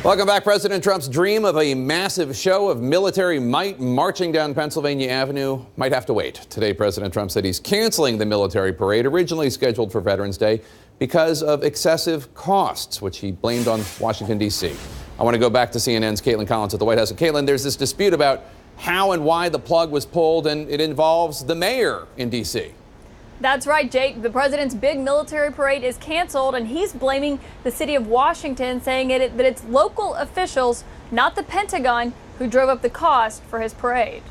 Welcome back. President Trump's dream of a massive show of military might marching down Pennsylvania Avenue might have to wait. Today, President Trump said he's canceling the military parade originally scheduled for Veterans Day because of excessive costs, which he blamed on Washington, D.C. I want to go back to CNN's Caitlin Collins at the White House. And Caitlin, there's this dispute about how and why the plug was pulled, and it involves the mayor in D.C. That's right, Jake. The president's big military parade is canceled, and he's blaming the city of Washington, saying that it's local officials, not the Pentagon, who drove up the cost for his parade.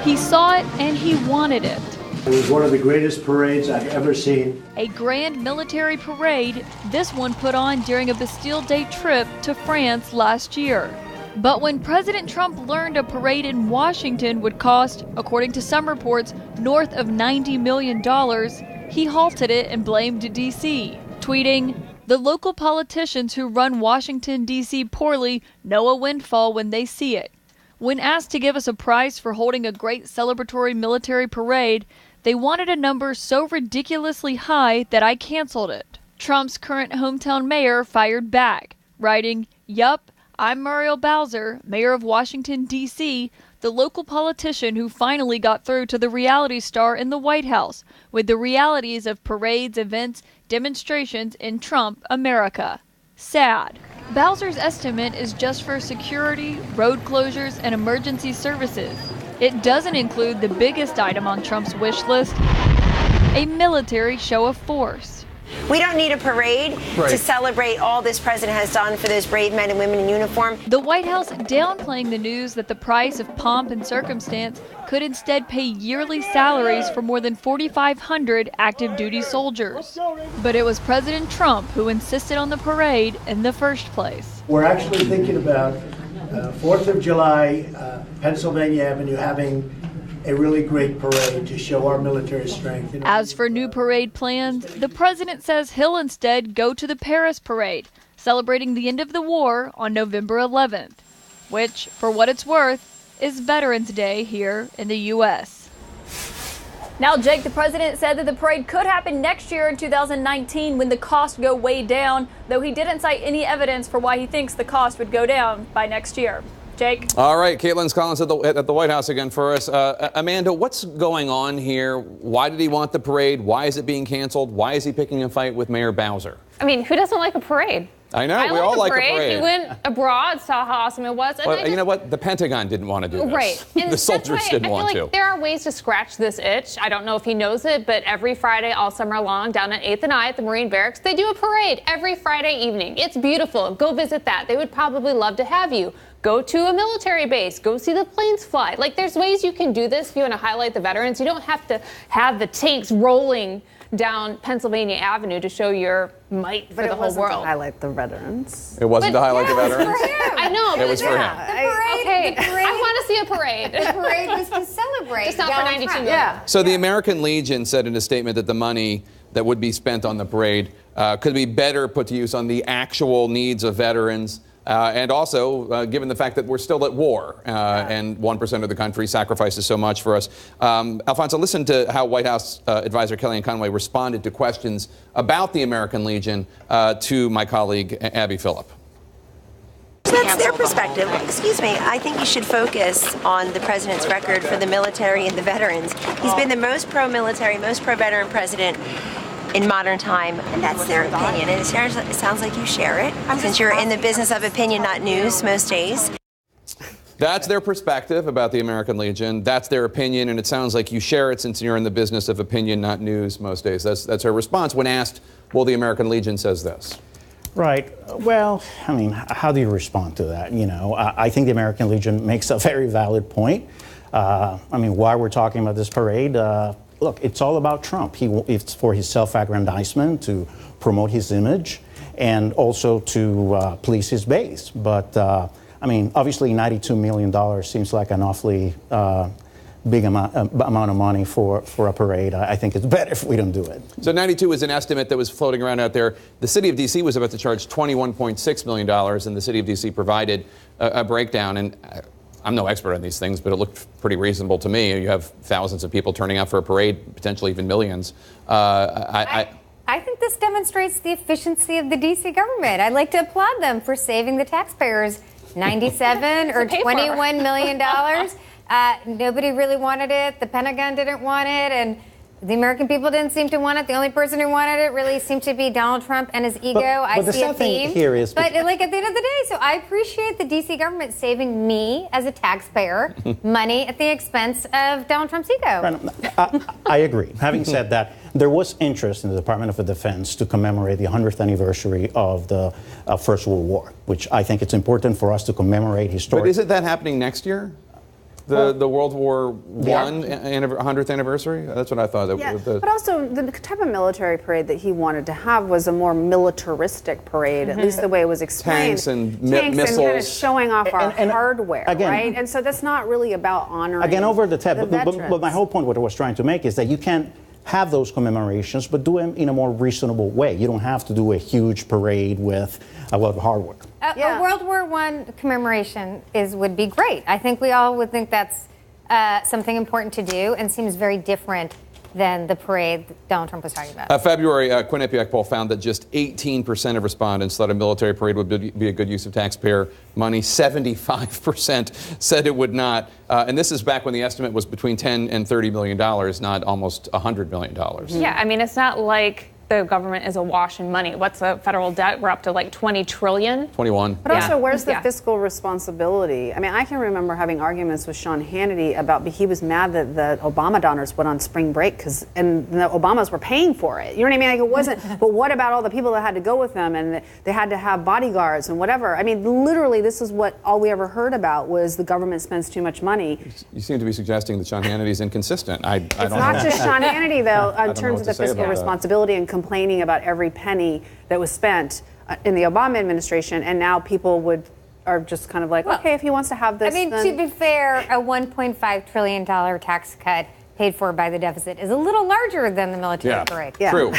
He saw it and he wanted it. It was one of the greatest parades I've ever seen. A grand military parade, this one put on during a Bastille Day trip to France last year. But when President Trump learned a parade in Washington would cost, according to some reports, north of $90 million, he halted it and blamed D.C., tweeting, "The local politicians who run Washington, D.C. poorly know a windfall when they see it." When asked to give us a price for holding a great celebratory military parade, they wanted a number so ridiculously high that I canceled it. Trump's current hometown mayor fired back, writing, "Yup, I'm Muriel Bowser, mayor of Washington, D.C., the local politician who finally got through to the reality star in the White House with the realities of parades, events, demonstrations in Trump America. Sad." Bowser's estimate is just for security, road closures, and emergency services. It doesn't include the biggest item on Trump's wish list, a military show of force. We don't need a parade to celebrate all this president has done for those brave men and women in uniform. The White House downplaying the news that the price of pomp and circumstance could instead pay yearly salaries for more than 4,500 active duty soldiers. But it was President Trump who insisted on the parade in the first place. We're actually thinking about 4th of July, Pennsylvania Avenue, having a really great parade to show our military strength. As for new parade plans, the president says he'll instead go to the Paris parade, celebrating the end of the war on November 11th, which, for what it's worth, is Veterans Day here in the U.S. Now, Jake, the president said that the parade could happen next year in 2019 when the costs go way down, though he didn't cite any evidence for why he thinks the cost would go down by next year. Jake? All right, Caitlin Collins at the White House again for us. Amanda, what's going on here? Why did he want the parade? Why is it being canceled? Why is he picking a fight with Mayor Bowser? I mean, who doesn't like a parade? I know, we all like a parade. He went abroad, saw how awesome it was. Well, you know what? The Pentagon didn't want to do this. Right. The soldiers didn't want to. There are ways to scratch this itch. I don't know if he knows it, but every Friday all summer long down at 8th and I at the Marine Barracks, they do a parade every Friday evening. It's beautiful. Go visit that. They would probably love to have you. Go to a military base. Go see the planes fly. Like, there's ways you can do this if you want to highlight the veterans. You don't have to have the tanks rolling down Pennsylvania Avenue to show your might for the whole world. To highlight the veterans. It wasn't to highlight the veterans? I know. It was for him. Okay, I want to see a parade. The parade was to celebrate. Just not for 92 million. Yeah. So the American Legion said in a statement that the money that would be spent on the parade could be better put to use on the actual needs of veterans. And also, given the fact that we're still at war and 1% of the country sacrifices so much for us. Alfonso, listen to how White House advisor Kellyanne Conway responded to questions about the American Legion to my colleague Abby Phillip. That's their perspective. Excuse me. I think you should focus on the president's record for the military and the veterans. He's been the most pro-military, most pro-veteran president in modern time, and that's their opinion. And it sounds like you share it, since you're in the business of opinion, not news, most days. That's their perspective about the American Legion. That's their opinion, and it sounds like you share it since you're in the business of opinion, not news, most days. That's her response when asked, well, the American Legion says this. Right. Well, I mean, how do you respond to that? You know, I think the American Legion makes a very valid point. I mean, why we're talking about this parade, look, it's all about Trump. It's for his self-aggrandizement, to promote his image, and also to police his base. But, I mean, obviously $92 million seems like an awfully big amount of money for a parade. I think it's better if we don't do it. So 92 is an estimate that was floating around out there. The city of D.C. was about to charge $21.6 million, and the city of D.C. provided a breakdown. And I'm no expert on these things, but it looked pretty reasonable to me. You have thousands of people turning out for a parade, potentially even millions. I I think this demonstrates the efficiency of the D.C. government. I'd like to applaud them for saving the taxpayers $97 or $21 million. Nobody really wanted it. The Pentagon didn't want it, and the American people didn't seem to want it. The only person who wanted it really seemed to be Donald Trump and his ego. I see a theme. Here is, but like at the end of the day, so I appreciate the D.C. government saving me as a taxpayer money at the expense of Donald Trump's ego. I agree. Having said that, there was interest in the Department of Defense to commemorate the 100th anniversary of the First World War, which I think it's important for us to commemorate historically. But isn't that happening next year? The World War I 100th anniversary? That's what I thought. Yeah, but also the type of military parade that he wanted to have was a more militaristic parade, at least the way it was explained. Tanks and Tanks missiles. and kind of showing off our hardware, again, right? And so that's not really about honoring Again, over the top. veterans. But my whole point, what I was trying to make, is that you can't have those commemorations, but do them in a more reasonable way. You don't have to do a huge parade with a lot of hardware. A World War I commemoration would be great. I think we all would think that's something important to do, and seems very different than the parade that Donald Trump was talking about. A February Quinnipiac poll found that just 18% of respondents thought a military parade would be a good use of taxpayer money. 75% said it would not. And this is back when the estimate was between $10 and $30 million, not almost $100 million. Yeah, I mean, it's not like the government is awash in money. What's the federal debt? We're up to like 20 trillion. 21. But also, where's the fiscal responsibility? I mean, I can remember having arguments with Sean Hannity about he was mad that the Obama donors went on spring break and the Obamas were paying for it. You know what I mean? Like it wasn't. But what about all the people that had to go with them and they had to have bodyguards and whatever? I mean, literally, this is what all we ever heard about was the government spends too much money. You seem to be suggesting that Sean Hannity's inconsistent. It's not just Sean Hannity, though, in terms of the fiscal responsibility and complaining about every penny that was spent in the Obama administration, and now people are just kind of like, okay, if he wants to have this. I mean, to be fair, a $1.5 trillion tax cut paid for by the deficit is a little larger than the military parade. True.